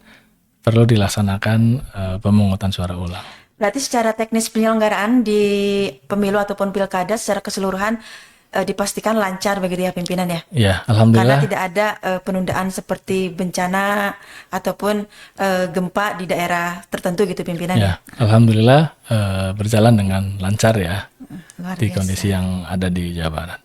Speaker 2: perlu dilaksanakan pemungutan suara ulang.
Speaker 1: Berarti secara teknis penyelenggaraan di pemilu ataupun pilkada secara keseluruhan dipastikan lancar begitu ya pimpinan ya?
Speaker 2: Ya,
Speaker 1: Karena
Speaker 2: alhamdulillah.
Speaker 1: tidak ada penundaan seperti bencana ataupun gempa di daerah tertentu gitu pimpinan ya?
Speaker 2: Ya, alhamdulillah berjalan dengan lancar ya
Speaker 1: Luar
Speaker 2: di
Speaker 1: biasa.
Speaker 2: kondisi yang ada di Jawa Barat.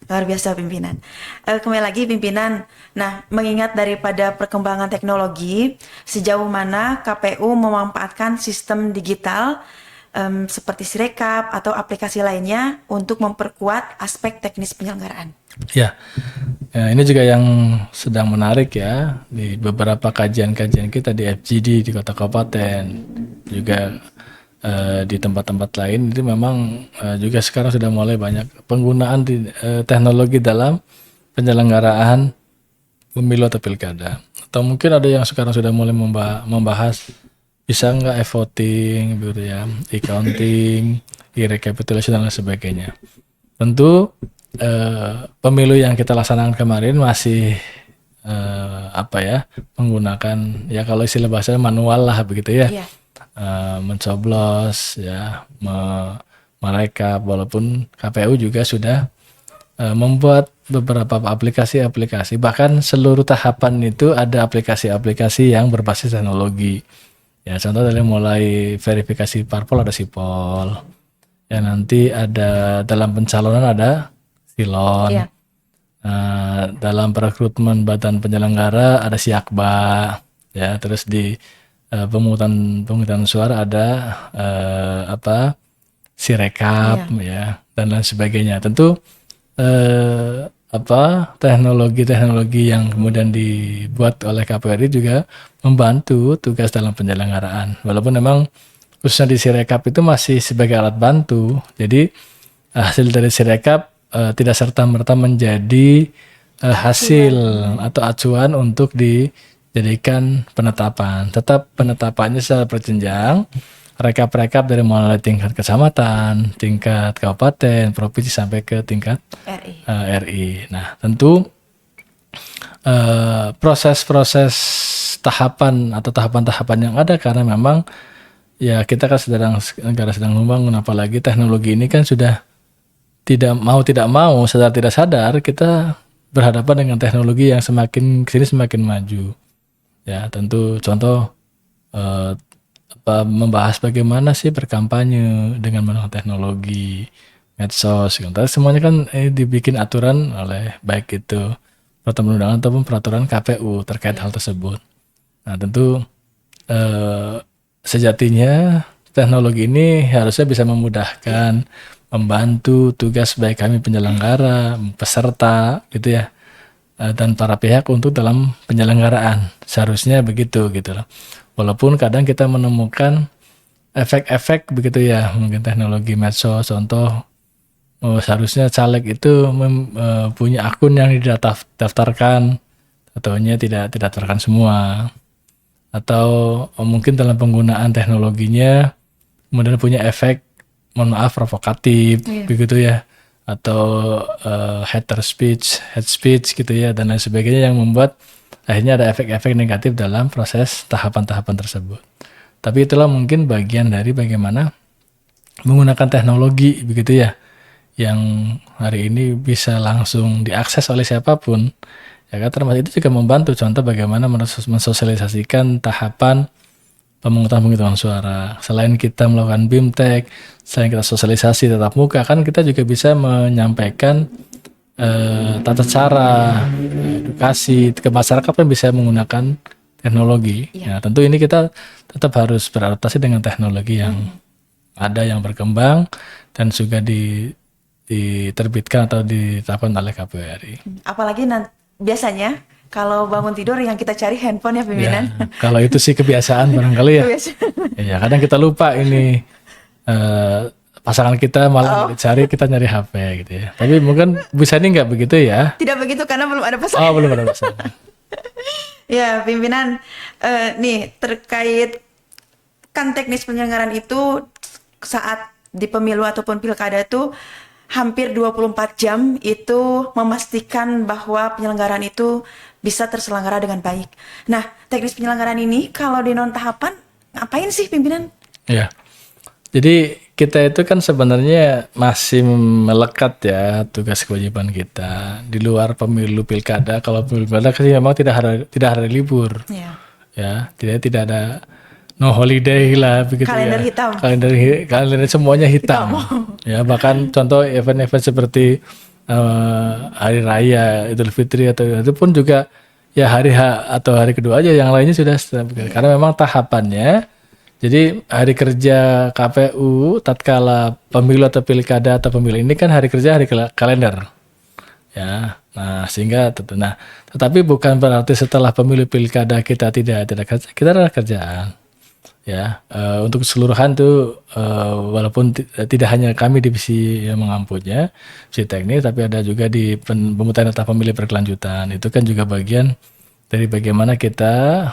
Speaker 1: Luar biasa pimpinan. Kembali lagi pimpinan. Nah, mengingat daripada perkembangan teknologi, sejauh mana KPU memanfaatkan sistem digital seperti Sirekap atau aplikasi lainnya untuk memperkuat aspek teknis penyelenggaraan?
Speaker 2: Ya, ini juga yang sedang menarik ya, di beberapa kajian-kajian kita di FGD di kota kabupaten juga di tempat-tempat lain itu memang juga sekarang sudah mulai banyak penggunaan teknologi dalam penyelenggaraan pemilu atau pilkada. Atau mungkin ada yang sekarang sudah mulai membahas bisa nggak e-voting gitu ya, e-counting, e-recapitulation dan lain sebagainya. Tentu pemilu yang kita laksanakan kemarin masih menggunakan ya kalau istilah bahasanya manual lah begitu ya.
Speaker 1: Iya.
Speaker 2: Mencoblos ya, merekap, walaupun KPU juga sudah membuat beberapa aplikasi-aplikasi, bahkan seluruh tahapan itu ada aplikasi-aplikasi yang berbasis teknologi ya. Contoh dari mulai verifikasi parpol ada Sipol Ya nanti ada dalam pencalonan ada silon.
Speaker 1: Iya.
Speaker 2: Dalam perekrutmen badan penyelenggara ada siakba, ya. Terus di pemungutan suara ada apa sirekap,
Speaker 1: Iya.
Speaker 2: ya, dan lain sebagainya. Tentu apa teknologi-teknologi yang kemudian dibuat oleh KPRI juga membantu tugas dalam penyelenggaraan. Walaupun memang khususnya di sirekap itu masih sebagai alat bantu. Jadi hasil dari sirekap tidak serta-merta menjadi hasil atau acuan untuk dijadikan penetapan. Tetap penetapannya secara berjenjang, rekap-rekap dari mulai tingkat kecamatan, tingkat kabupaten, provinsi sampai ke tingkat
Speaker 1: RI.
Speaker 2: RI. Nah, tentu proses-proses tahapan atau tahapan-tahapan yang ada karena memang ya kita kan negara sedang membangun, apalagi teknologi ini kan sudah tidak mau sadar tidak sadar kita berhadapan dengan teknologi yang semakin kesini semakin maju. Ya tentu contoh membahas bagaimana sih berkampanye dengan menggunakan teknologi medsos. Tapi semuanya kan dibikin aturan oleh baik itu peraturan undangan ataupun peraturan KPU terkait hal tersebut. Nah tentu sejatinya teknologi ini harusnya bisa memudahkan, membantu tugas baik kami penyelenggara, peserta gitu ya, dan para pihak untuk dalam penyelenggaraan. Seharusnya begitu gitu loh. Walaupun kadang kita menemukan efek-efek begitu ya, mungkin teknologi medsos, contoh seharusnya caleg itu punya akun yang didaftarkan, ataunya tidak didaftarkan semua, atau mungkin dalam penggunaan teknologinya kemudian punya efek mohon maaf provokatif begitu ya, atau hate speech gitu ya, dan lain sebagainya yang membuat akhirnya ada efek-efek negatif dalam proses tahapan-tahapan tersebut. Tapi itulah mungkin bagian dari bagaimana menggunakan teknologi begitu ya, yang hari ini bisa langsung diakses oleh siapapun. Ya kan, termasuk itu juga membantu contoh bagaimana mensosialisasikan tahapan pemungutan suara. Selain kita melakukan BIMTEK, selain kita sosialisasi tatap muka, kan kita juga bisa menyampaikan tata cara edukasi ke masyarakat kan bisa menggunakan teknologi. Ya, tentu ini kita tetap harus beradaptasi dengan teknologi yang ada, yang berkembang dan juga diterbitkan atau ditetapkan oleh KPRI.
Speaker 1: Apalagi biasanya kalau bangun tidur yang kita cari handphone ya pimpinan.
Speaker 2: Ya, kalau itu sih kebiasaan barangkali ya. Ya kadang kita lupa ini pasangan kita malah dicari, kita nyari HP gitu ya. Tapi mungkin bisa ini nggak begitu ya?
Speaker 1: Tidak begitu karena belum ada pasangan.
Speaker 2: Oh, belum ada pasangan.
Speaker 1: Ya pimpinan, nih terkait kan teknis penyelenggaraan itu saat di pemilu ataupun pilkada itu hampir 24 jam itu memastikan bahwa penyelenggaraan itu bisa terselenggara dengan baik. Nah, teknis penyelenggaraan ini kalau di non tahapan ngapain sih pimpinan?
Speaker 2: Ya, jadi kita itu kan sebenarnya masih melekat ya tugas kewajiban kita di luar pemilu pilkada. Kalau pemilu pilkada sih memang tidak ada libur. Ya, tidak ada no holiday lah begitu.
Speaker 1: Kalender
Speaker 2: ya.
Speaker 1: hitam.
Speaker 2: Kalender semuanya hitam. Ya, bahkan contoh event-event seperti hari raya Idul Fitri atau itu pun juga ya hari H atau hari kedua aja, yang lainnya sudah karena memang tahapannya. Jadi hari kerja KPU tatkala pemilu atau pilkada atau pemilu ini kan hari kerja hari kalender. Ya. Nah, sehingga tetapi bukan berarti setelah pemilu pilkada kita tidak kerja, kita ada kerjaan. Ya, untuk keseluruhan tuh walaupun tidak hanya kami divisi yang mengampunya, divisi teknis, tapi ada juga di pemungutan data pemilih berkelanjutan. Itu kan juga bagian dari bagaimana kita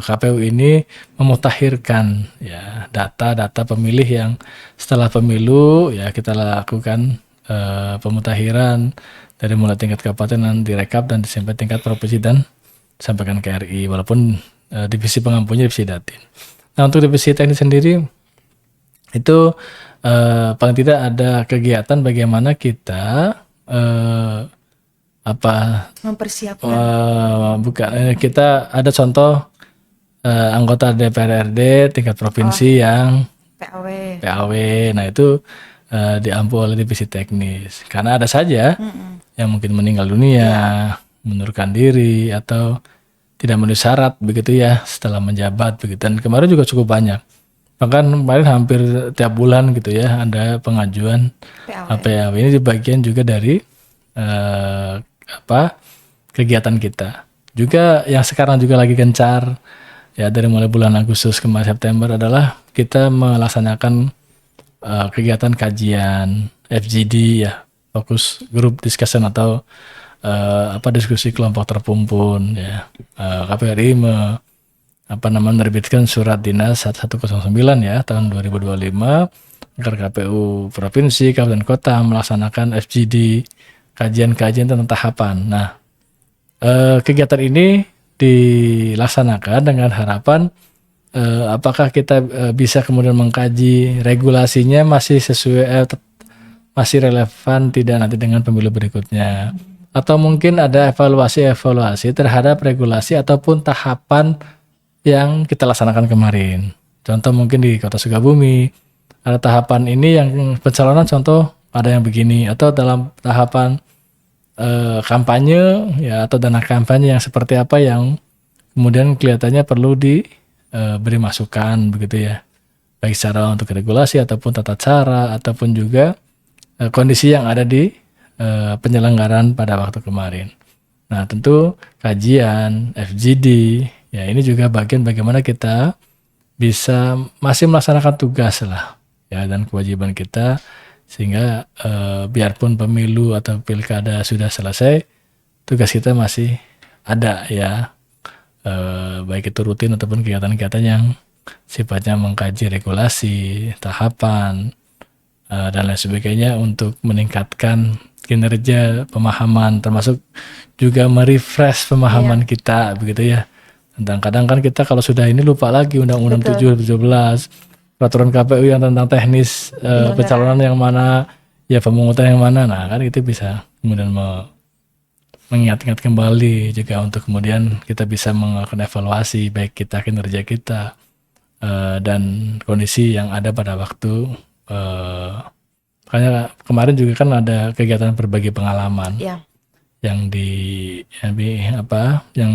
Speaker 2: KPU ini memutakhirkan ya data-data pemilih yang setelah pemilu ya kita lakukan pemutakhiran dari mulai tingkat kabupaten direkap dan sampai tingkat provinsi dan sampaikan ke RI, walaupun divisi pengampunya divisi Datin. Nah, untuk divisi teknis sendiri itu paling tidak ada kegiatan bagaimana kita
Speaker 1: mempersiapkan.
Speaker 2: Kita ada contoh anggota DPR RD tingkat provinsi yang
Speaker 1: PAW.
Speaker 2: PAW. Nah itu diampu oleh divisi teknis. Karena ada saja yang mungkin meninggal dunia, mengundurkan diri atau tidak memenuhi syarat begitu ya setelah menjabat begitu. Dan kemarin juga cukup banyak. Bahkan kemarin hampir tiap bulan gitu ya ada pengajuan PAW. Ini bagian juga dari kegiatan kita. Juga yang sekarang juga lagi gencar ya dari mulai bulan Agustus ke September adalah kita melaksanakan kegiatan kajian FGD ya, fokus group discussion atau diskusi kelompok terpumpun ya. KPRI menerbitkan surat dinas 1109 ya tahun 2025 agar KPU provinsi, kabupaten kota melaksanakan FGD, kajian-kajian tentang tahapan. Nah, kegiatan ini dilaksanakan dengan harapan apakah kita bisa kemudian mengkaji regulasinya masih sesuai masih relevan tidak nanti dengan pemilu berikutnya, atau mungkin ada evaluasi terhadap regulasi ataupun tahapan yang kita laksanakan kemarin. Contoh mungkin di Kota Sukabumi ada tahapan ini yang pencalonan, contoh ada yang begini, atau dalam tahapan kampanye ya atau dana kampanye yang seperti apa yang kemudian kelihatannya perlu diberi masukan begitu ya, baik secara untuk regulasi ataupun tata cara ataupun juga kondisi yang ada di penyelenggaraan pada waktu kemarin. Nah tentu kajian FGD ya ini juga bagian bagaimana kita bisa masih melaksanakan tugas lah ya dan kewajiban kita, sehingga biarpun pemilu atau pilkada sudah selesai, tugas kita masih ada ya, baik itu rutin ataupun kegiatan-kegiatan yang sifatnya mengkaji regulasi, tahapan, dan lain sebagainya untuk meningkatkan kinerja pemahaman, termasuk juga merefresh pemahaman kita begitu ya. Tentang kadang kan kita kalau sudah ini lupa lagi Undang-Undang 7 2017, peraturan KPU yang tentang teknis pencalonan yang mana, ya pemungutan yang mana. Nah kan itu bisa kemudian mengingat-ingat kembali juga untuk kemudian kita bisa melakukan evaluasi baik kita, kinerja kita, dan kondisi yang ada pada waktu. Makanya kemarin juga kan ada kegiatan berbagi pengalaman yang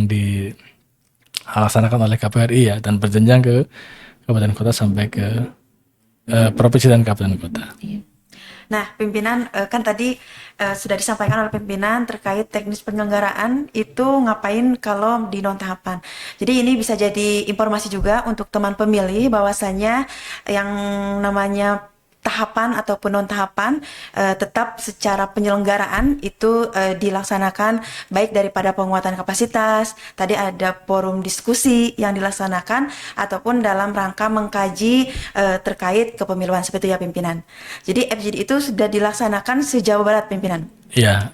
Speaker 2: dilaksanakan oleh KPRI ya, dan berjenjang ke kabupaten kota sampai ke provinsi dan kabupaten kota.
Speaker 1: Nah, pimpinan kan tadi sudah disampaikan oleh pimpinan terkait teknis penyelenggaraan itu ngapain kalau di non tahapan. Jadi ini bisa jadi informasi juga untuk teman pemilih bahwasanya yang namanya tahapan ataupun non tahapan tetap secara penyelenggaraan itu dilaksanakan baik daripada penguatan kapasitas, tadi ada forum diskusi yang dilaksanakan ataupun dalam rangka mengkaji terkait kepemiluan seperti itu ya pimpinan. Jadi FGD itu sudah dilaksanakan se-Jawa Barat pimpinan.
Speaker 2: Iya,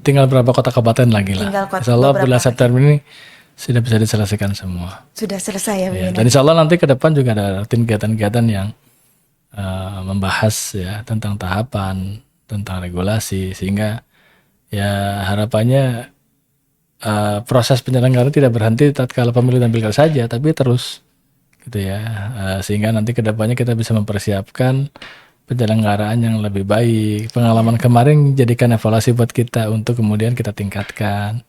Speaker 2: tinggal berapa kota kabupaten lagi lah. Insya Allah bulan September ini sudah bisa diselesaikan semua. Sudah selesai ya pimpinan. Dan insya Allah nanti ke depan juga ada kegiatan-kegiatan yang membahas ya tentang tahapan, tentang regulasi, sehingga ya harapannya proses penyelenggaraan tidak berhenti tatkala pemilu dan pilkada saja, tapi terus gitu ya, sehingga nanti kedepannya kita bisa mempersiapkan penyelenggaraan yang lebih baik. Pengalaman kemarin jadikan evaluasi buat kita untuk kemudian kita tingkatkan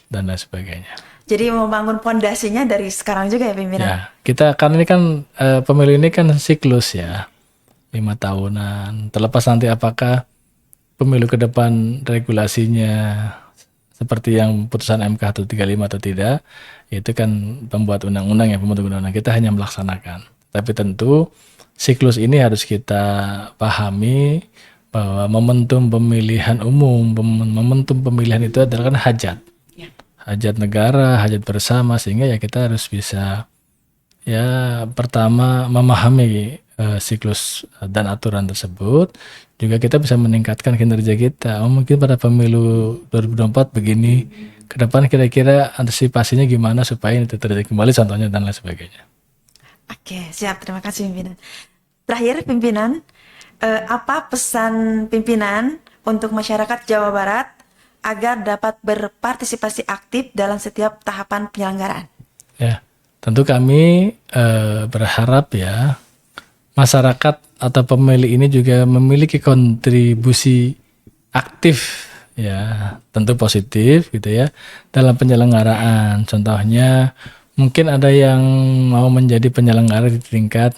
Speaker 2: dan lain sebagainya.
Speaker 1: Jadi membangun fondasinya dari sekarang juga ya pimpinan. Ya,
Speaker 2: kita kan ini kan pemilu ini kan siklus ya. 5 tahunan, terlepas nanti apakah pemilu ke depan regulasinya seperti yang putusan MK 135 atau tidak, itu kan pembuat undang-undang ya, pembentuk undang-undang, kita hanya melaksanakan. Tapi tentu siklus ini harus kita pahami bahwa momentum pemilihan umum, momentum pemilihan itu adalah kan hajat. Hajat negara, hajat bersama, sehingga ya kita harus bisa ya pertama memahami siklus dan aturan tersebut, juga kita bisa meningkatkan kinerja kita. Mungkin pada pemilu 2024 begini, ke depan kira-kira antisipasinya gimana supaya itu terjadi kembali contohnya dan lain sebagainya.
Speaker 1: Oke, siap. Terima kasih pimpinan. Terakhir pimpinan, apa pesan pimpinan untuk masyarakat Jawa Barat agar dapat berpartisipasi aktif dalam setiap tahapan penyelenggaraan?
Speaker 2: Ya, tentu kami berharap ya masyarakat atau pemilih ini juga memiliki kontribusi aktif, ya tentu positif gitu ya, dalam penyelenggaraan. Contohnya mungkin ada yang mau menjadi penyelenggara di tingkat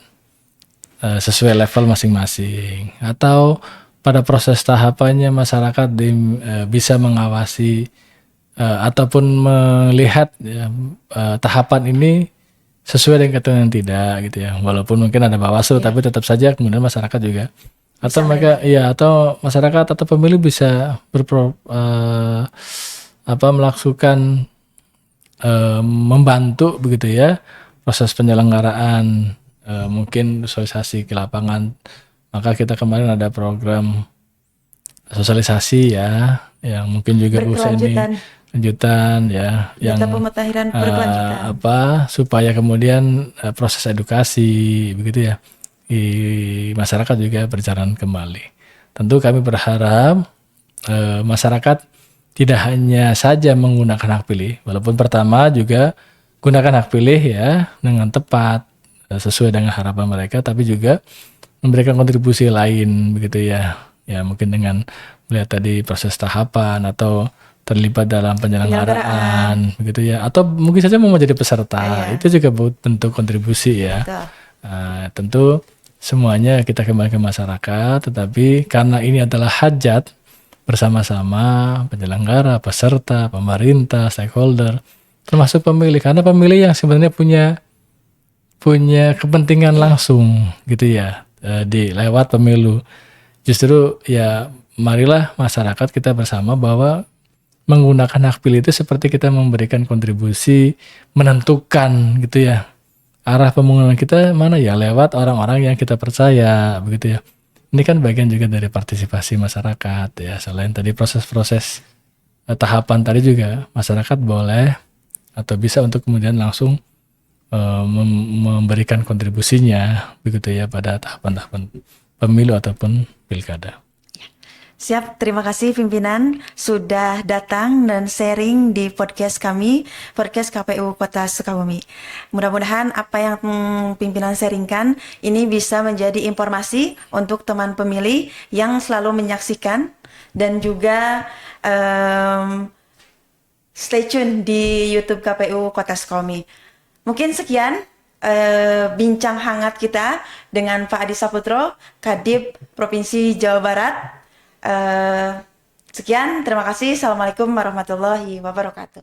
Speaker 2: sesuai level masing-masing, atau pada proses tahapannya masyarakat bisa mengawasi ataupun melihat ya, tahapan ini sesuai dengan ketentuan tidak gitu ya, walaupun mungkin ada Bawaslu tapi tetap saja kemudian masyarakat juga atau mereka ya, atau masyarakat atau pemilih bisa melakukan membantu begitu ya proses penyelenggaraan, mungkin sosialisasi ke lapangan. Maka kita kemarin ada program sosialisasi ya, yang mungkin juga Bu Seni lanjutan ya, yang
Speaker 1: Data pemutakhiran berkelanjutan.
Speaker 2: supaya kemudian proses edukasi begitu ya di masyarakat juga berjalan kembali. Tentu kami berharap masyarakat tidak hanya saja menggunakan hak pilih, walaupun pertama juga gunakan hak pilih ya dengan tepat sesuai dengan harapan mereka, tapi juga memberikan kontribusi lain begitu ya. Ya mungkin dengan melihat tadi proses tahapan atau terlibat dalam penyelenggaraan begitu ya, atau mungkin saja mau menjadi peserta, itu juga bentuk kontribusi ya. Tentu semuanya kita kembali ke masyarakat, tetapi karena ini adalah hajat bersama-sama penyelenggara, peserta, pemerintah, stakeholder, termasuk pemilih, karena pemilih yang sebenarnya punya kepentingan langsung gitu ya di lewat pemilu. Justru ya marilah masyarakat kita bersama bahwa menggunakan hak pilih itu seperti kita memberikan kontribusi menentukan gitu ya arah pembangunan kita mana ya, lewat orang-orang yang kita percaya begitu ya. Ini kan bagian juga dari partisipasi masyarakat ya. Selain tadi proses-proses tahapan tadi juga masyarakat boleh atau bisa untuk kemudian langsung memberikan kontribusinya begitu ya pada tahapan-tahapan pemilu ataupun pilkada.
Speaker 1: Siap, terima kasih pimpinan sudah datang dan sharing di podcast kami, podcast KPU Kota Sukabumi. Mudah-mudahan apa yang pimpinan sharingkan ini bisa menjadi informasi untuk teman pemilih yang selalu menyaksikan dan juga stay tune di YouTube KPU Kota Sukabumi. Mungkin sekian bincang hangat kita dengan Pak Adi Saputro, Kadip Provinsi Jawa Barat. Sekian, terima kasih. Assalamualaikum warahmatullahi wabarakatuh.